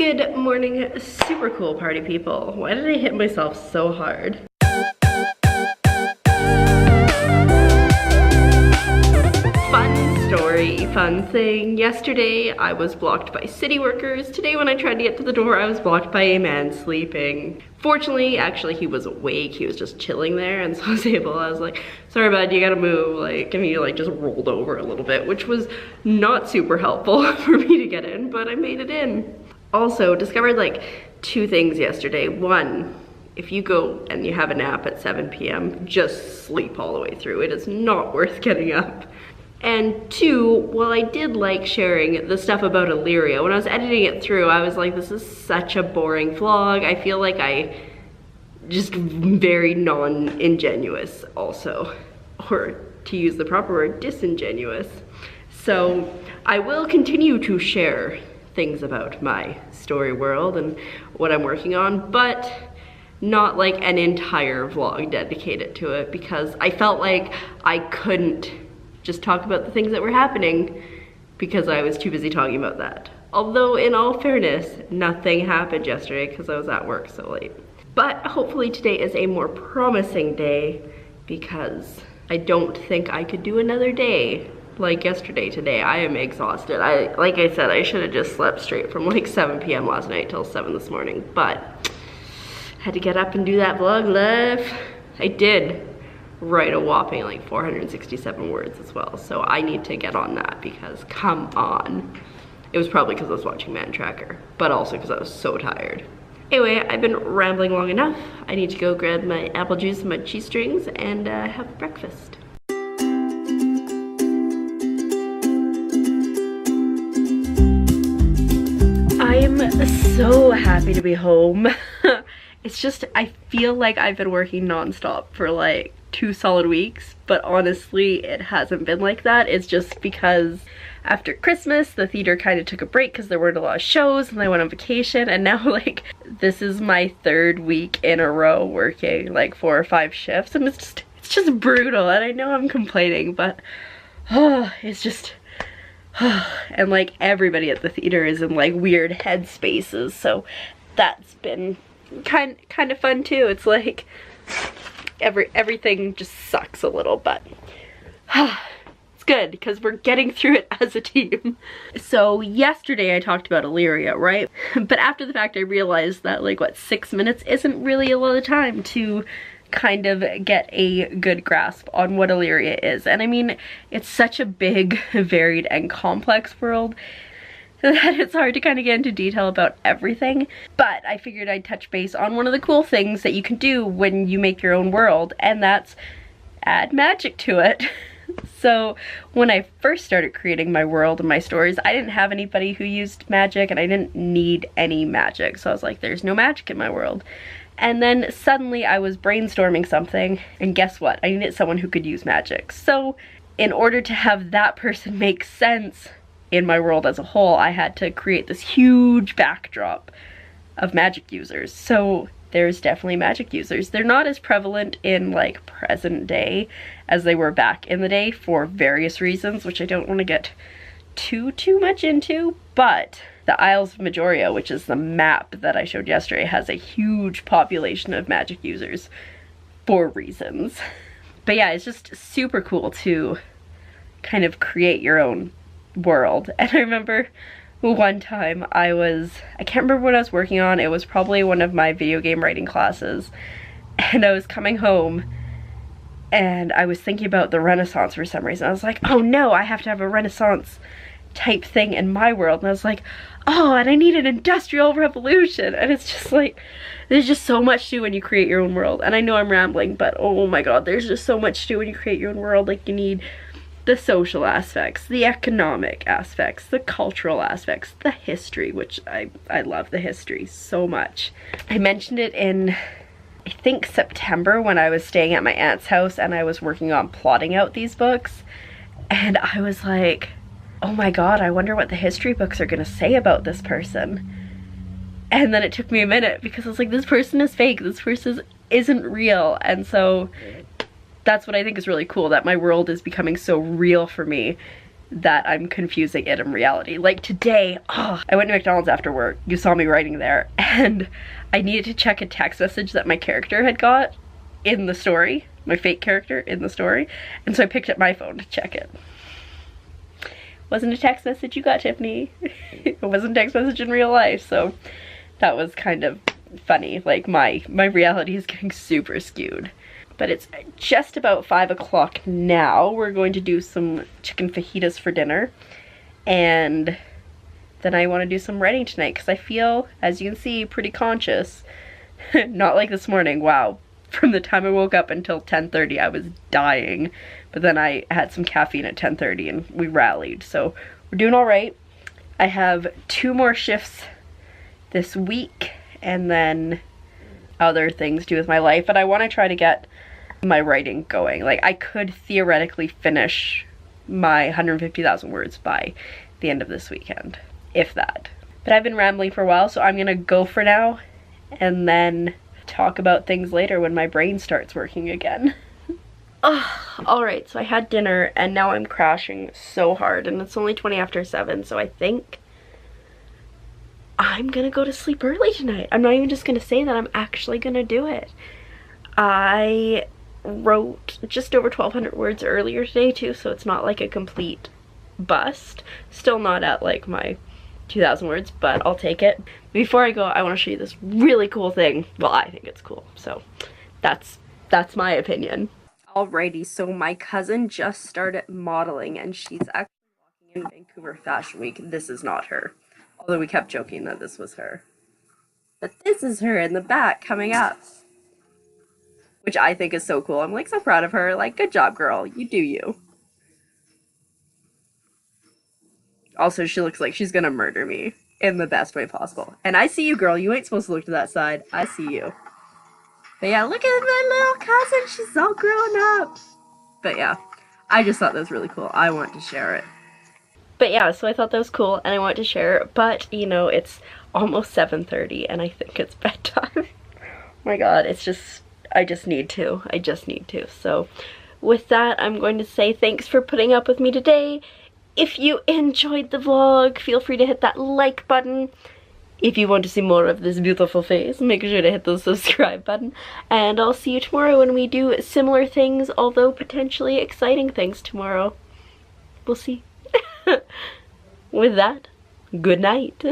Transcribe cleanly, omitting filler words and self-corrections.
Good morning, super cool party people. Why did I hit myself so hard? Fun story, fun thing. Yesterday I was blocked by city workers. Today when I tried to get to the door I was blocked by a man sleeping. Fortunately, actually he was awake, he was just chilling there, and so I was like, sorry bud, you gotta move, like, and he like just rolled over a little bit, which was not super helpful for me to get in, but I made it in. Also, discovered like 2 things yesterday. One, if you go and you have a nap at 7 p.m., just sleep all the way through. It is not worth getting up. And 2, while I did like sharing the stuff about Illyria, when I was editing it through, I was like, this is such a boring vlog. I feel like I just very non-ingenuous also, or to use the proper word, disingenuous. So I will continue to share things about my story world and what I'm working on, but not like an entire vlog dedicated to it, because I felt like I couldn't just talk about the things that were happening because I was too busy talking about that. Although in all fairness, nothing happened yesterday because I was at work so late. But hopefully today is a more promising day, because I don't think I could do another day like yesterday. Today I am exhausted. Like I said, I should have just slept straight from like 7 p.m. last night till 7 this morning, but had to get up and do that vlog live. I did write a whopping like 467 words as well, so I need to get on that, because come on. It was probably because I was watching Man Tracker, but also because I was so tired. Anyway, I've been rambling long enough. I need to go grab my apple juice and my cheese strings and have breakfast. I'm so happy to be home. It's just, I feel like I've been working non-stop for like 2 solid weeks, but honestly it hasn't been like that. It's just because after Christmas the theater kind of took a break because there weren't a lot of shows and I went on vacation, and now like this is my 3rd week in a row working like 4 or 5 shifts, and it's just brutal. And I know I'm complaining, but it's just and like everybody at the theater is in like weird head spaces, so that's been kind of fun too. It's like everything just sucks a little, but it's good because we're getting through it as a team. So yesterday I talked about Illyria, right? But after the fact I realized that like what, 6 minutes isn't really a lot of time to kind of get a good grasp on what Illyria is. And I mean, it's such a big, varied, and complex world that it's hard to kind of get into detail about everything. But I figured I'd touch base on one of the cool things that you can do when you make your own world, and that's add magic to it. So when I first started creating my world and my stories, I didn't have anybody who used magic, and I didn't need any magic. So I was like, there's no magic in my world. And then suddenly I was brainstorming something, and guess what? I needed someone who could use magic. So in order to have that person make sense in my world as a whole, I had to create this huge backdrop of magic users. So there's definitely magic users. They're not as prevalent in like present day as they were back in the day for various reasons, which I don't want to get too much into, but the Isles of Majoria, which is the map that I showed yesterday, has a huge population of magic users for reasons. But yeah, it's just super cool to kind of create your own world. And I remember one time I can't remember what I was working on. It was probably one of my video game writing classes, and I was coming home and I was thinking about the Renaissance for some reason. I was like, oh no, I have to have a Renaissance type thing in my world. And I was like, oh, and I need an industrial revolution. And it's just like, there's just so much to do when you create your own world. And I know I'm rambling, but oh my god, there's just so much to do when you create your own world. Like, you need the social aspects, the economic aspects, the cultural aspects, the history, which I love the history so much. I mentioned it in, I think, September, when I was staying at my aunt's house and I was working on plotting out these books, and I was like, oh my god, I wonder what the history books are gonna say about this person. And then it took me a minute, because I was like, this person is fake, this person isn't real. And so that's what I think is really cool, that my world is becoming so real for me that I'm confusing it and reality. Like today, I went to McDonald's after work. You saw me writing there, and I needed to check a text message that my character had got in the story, my fake character in the story, and so I picked up my phone to check it. Wasn't a text message you got, Tiffany. It wasn't a text message in real life, so that was kind of funny. Like my reality is getting super skewed. But it's just about 5 o'clock now. We're going to do some chicken fajitas for dinner. And then I want to do some writing tonight because I feel, as you can see, pretty conscious. Not like this morning, wow. From the time I woke up until 10:30 I was dying. But then I had some caffeine at 10:30 and we rallied. So we're doing all right. I have 2 more shifts this week and then other things to do with my life. But I want to try to get my writing going. Like I could theoretically finish my 150,000 words by the end of this weekend, if that. But I've been rambling for a while, so I'm gonna go for now and then talk about things later when my brain starts working again. Alright, so I had dinner and now I'm crashing so hard and it's only 20 after 7, so I think I'm gonna go to sleep early tonight. I'm not even just gonna say that, I'm actually gonna do it. I wrote just over 1,200 words earlier today too, so it's not like a complete bust. Still not at like my 2,000 words, but I'll take it. Before I go, I want to show you this really cool thing. Well, I think it's cool, so that's my opinion. Alrighty, so my cousin just started modeling and she's actually walking in Vancouver Fashion Week. This is not her, although we kept joking that this was her. But this is her in the back coming up, which I think is so cool. I'm like so proud of her. Like, good job, girl. You do you. Also, she looks like she's gonna murder me in the best way possible. And I see you, girl. You ain't supposed to look to that side. I see you. But yeah, look at my little cousin. She's all grown up. But yeah, I just thought that was really cool. I want to share it. But yeah, so I thought that was cool and I want to share it. But, you know, it's almost 7:30 and I think it's bedtime. Oh my god, it's just, I just need to. So with that, I'm going to say thanks for putting up with me today. If you enjoyed the vlog, feel free to hit that like button. If you want to see more of this beautiful face, make sure to hit the subscribe button. And I'll see you tomorrow when we do similar things, although potentially exciting things tomorrow. We'll see. With that, good night.